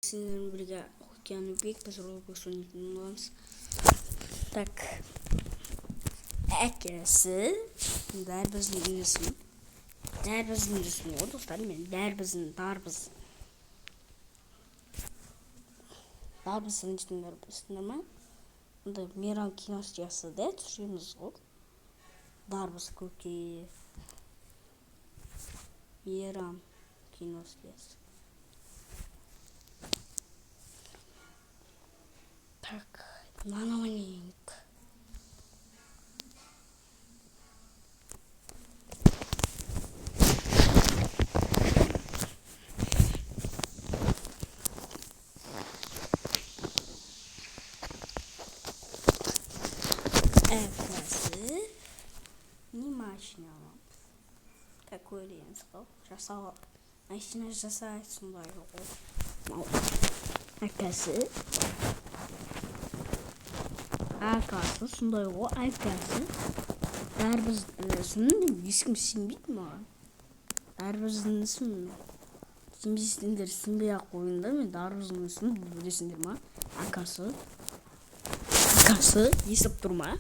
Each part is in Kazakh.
Сіздермен бірге Janibek, biz Roblox oynayатын боламыз. Так. Әкесі дәл біздің үйіміздің. Дәл біздің үйіміздің ғой достар, мен дарбыздың үйіміздің ма? Онда Мейрам киностудиясында түсіреміз ғой. Дарбыз көке. Мейрам киностудиясы. Так, наномаленько. Әкесі не машина аламыз. Так ойлаймыз ғой. Жасауға. Машина жасайды сондай ғой. Әкесі сондай ғой. Әкесі дарбыздың ешкім сенбейді маған. Дарбыздың ісін сенбейсіңдер, сенбей-ақ қойыңдар. Мен дарбыздың ісін білесіңдер ма? Әкесі естіп тұр ма?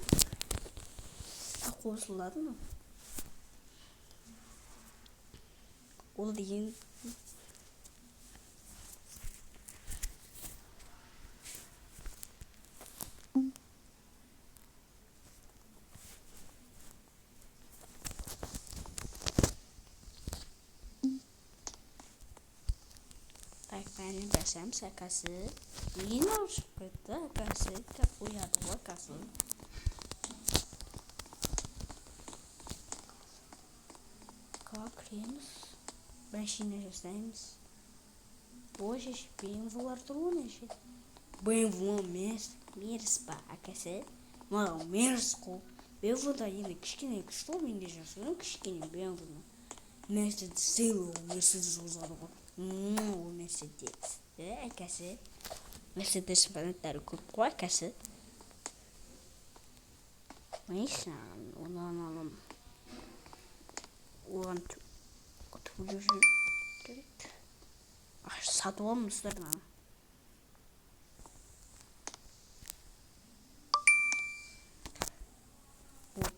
Қосылады ма? Ол деген так, бәріне бәсәміз әкесі. Ең ауышып кетті әкесі. Так, ұяды ғой әкесі. Кіреміз. Машина жасаймыз. Боже, BMW-лар тұр ғой неше. BMW мерз ба әкесі. Маған мерз қол. BMW-да енді кішкене күшті, менде жасаймын кішкене BMW-ны. Мерседес сыйлы, Мерседес озады ғой. Ол Мерседес. Әкесі. Мерседес фанаттары көп қой әкесі. Машина, онан алым. Оған түрлі керек. Сатып аламыздар ма? Вот.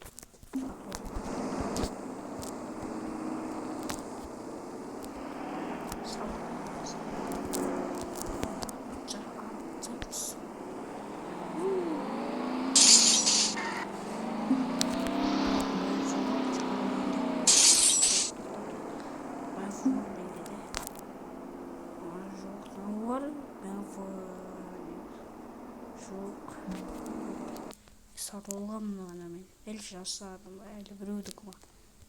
Сатылған мұнағына мен әлі жасадым, әлі біреудік ма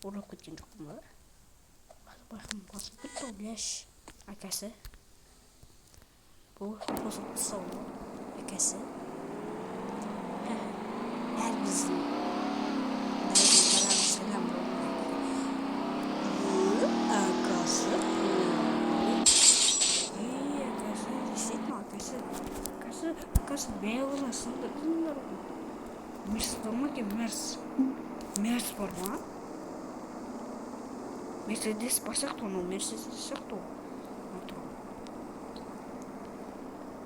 орап кеткен жоқпын ба? Байқым басып кетті бляш әкесі. Бұл қосып тұсау әкесі. Әр біздің сәлем әкесі. Әкесі бәйғына сынды күндер ғой. Мерс бар ма ке? Мерс бар ма? Мерседес бар сияқты оны, Мерседес сияқты ол.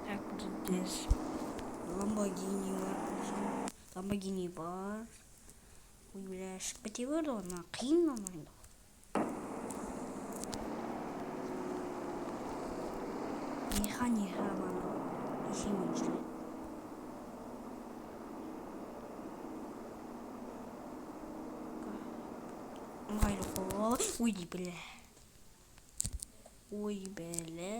Так, здесь Lamborghini бар. Lamborghini бар. Ой, бля, шықпа тебірді оны, қиын намайында. Неха мана. Ешемен жүрі. Ой, бля. Ой, бля.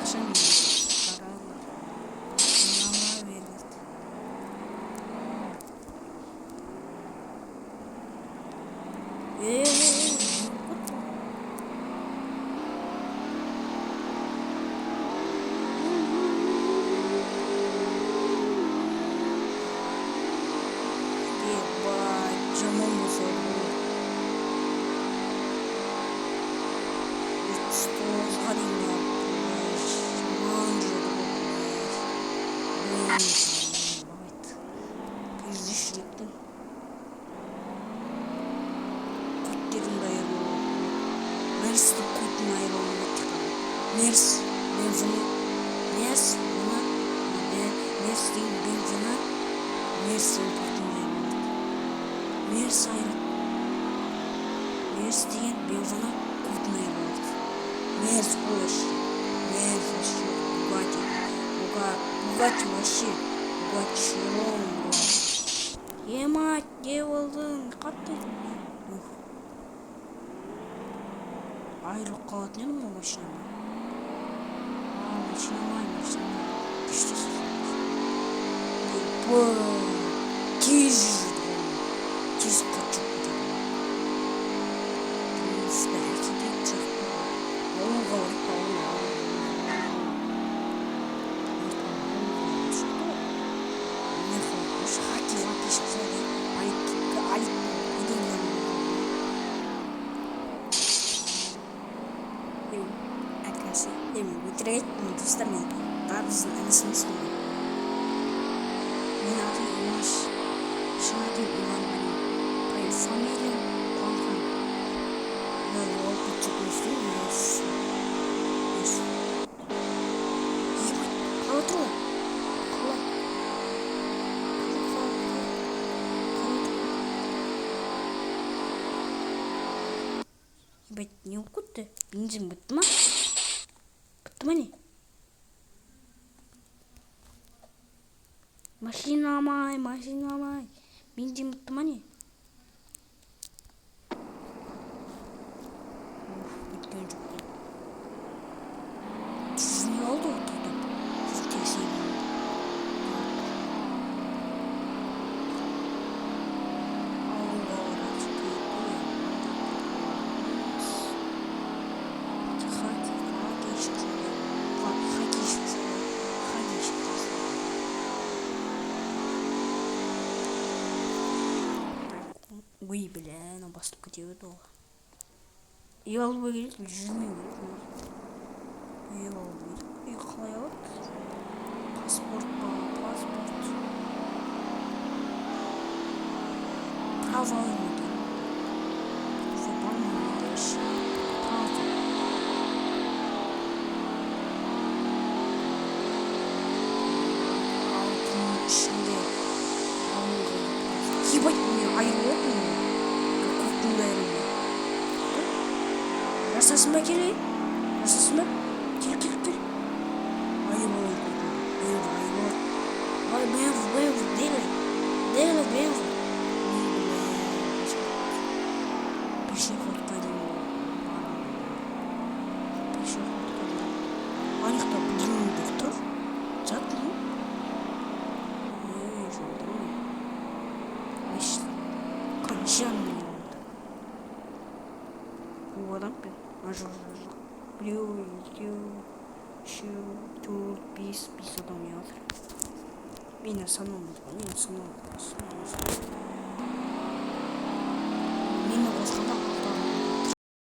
Ақша мен қаралы. Нама берді. Пиздиш жеттің. Көттерін дайыр Мерстің көтін айырылуына тыққан. Мерс бензині. Мерс бұны. Мерстің бензині. Мерстің көтін айырылуына. Мерс айырылуына. Мерс деген бензині көтін айырылуына. Мерс вообще. Мерс вообще. Бугатти вообще. Бугатти ромбо. Емать, не болдың? Қатты. Айырылып қалатын едім ғой машинама. Машинама. Күшті тез қачып кетеді. Тезді әкетеді жақты. Ауылға өтірік достар, мен табысын інісіміз ғой. Мен атым Имаш. Шын атым Иван Ванин. Фамилиям Қуанхан. Мен ол бітті көзді емес. Ебать, қала тұр ғой. Ебать, не оқытты? Бензин бітті ма? Мани. Машинамай. Бензин бітті мани. Біткен жоқ. Не oldu? Ой, бля, она басып кетеді ол. Үй алу керек, жүрмеу керек. Үй алу керек. Үй қалай алады? Паспорт па, паспорт. Права алады. Ебать, мне айырылып. Жасасыма келей. Жасасыма. Кел. Айырылып. Ай, бенз, делай, бенз. Пешеходка деймін. Анықта білмейді тұр. Жатты ма? Жолдың. Қаншан мен олды. Бұл адам бен. Жоқ. Біреу, екеу, үшеу, төрт, бес адам ятыр. Мені санамыз ғой, мені санамыз. Мені қосқанда